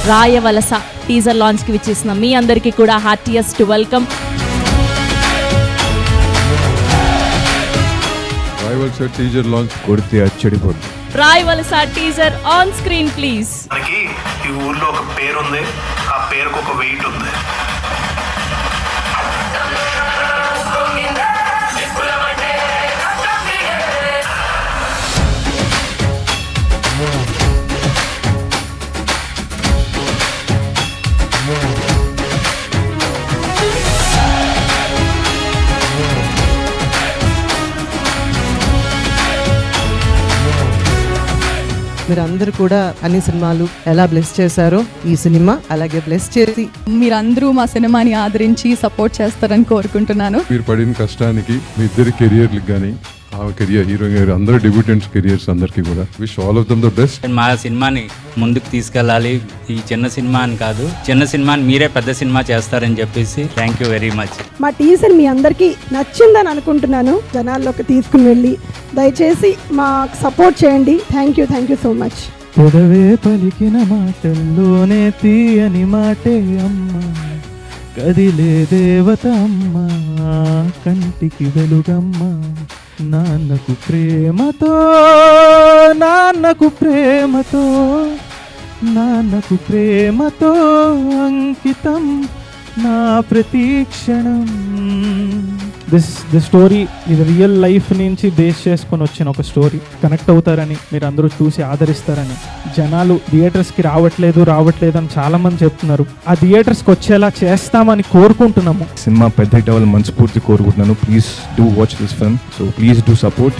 Rayavalasa teaser లాంచ్కి విచ్చేసిన మీ అందరికీ కూడా heartiest welcome. Rayavalasa teaser launch కొడితే అచ్చడిపోతుంది. Rayavalasa teaser on screen please. మనకి ఈ ఊర్లో ఒక పేరు ఉంది, ఆ పేరుకు ఒక వెయిట్ ఉంది. మీరందరూ కూడా అన్ని సినిమాలు ఎలా బ్లెస్ చేశారో ఈ సినిమా అలాగే బ్లెస్ చేసి మీరందరూ మా సినిమాని ఆదరించి సపోర్ట్ చేస్తారని కోరుకుంటున్నాను. మీరు పడిన కష్టానికి మీ ఇద్దరి కెరియర్లకు కానీ ఆ కెరియర్ హీరోయిన్ గారు అందరూ డెబ్యూటెంట్స్ కెరియర్స్ అందరికీ కూడా wish all of them the best. మా సినిమాని ముందుకు తీసుకెళ్ళాలి, ఈ చిన్న సినిమా అని కాదు, చిన్న సినిమాని మీరే పెద్ద సినిమా చేస్తారని చెప్పేసి థ్యాంక్ యూ వెరీ మచ్. మా టీజర్ మీ అందరికీ నచ్చిందని అనుకుంటున్నాను. జనాల్లోకి తీసుకుని వెళ్ళి దయచేసి మాకు సపోర్ట్ చేయండి. Thank you so much. పెదవే పలికిన మాటల్లోనే తీయని మాటే అమ్మ, కదిలే దేవత అమ్మ, కంటికి వెలుగమ్మ, నాన్నకు ప్రేమతో నాన్నకు ప్రేమతో నాన్నకు ప్రేమతో అంకితం నా ప్రతీక్షణం. దిస్ స్టోరీ ఇది రియల్ లైఫ్ నుంచి బేస్ చేసుకొని వచ్చిన ఒక స్టోరీ. కనెక్ట్ అవుతారని, మీరు అందరూ చూసి ఆదరిస్తారని. జనాలు థియేటర్స్కి రావట్లేదు అని చాలా మంది చెప్తున్నారు. ఆ థియేటర్స్కి వచ్చేలా చేస్తామని కోరుకుంటున్నాము. సినిమా పెద్ద హిట్ అవ్వాలని మనస్ఫూర్తి కోరుకుంటున్నాను. Please do watch this film, so please do support.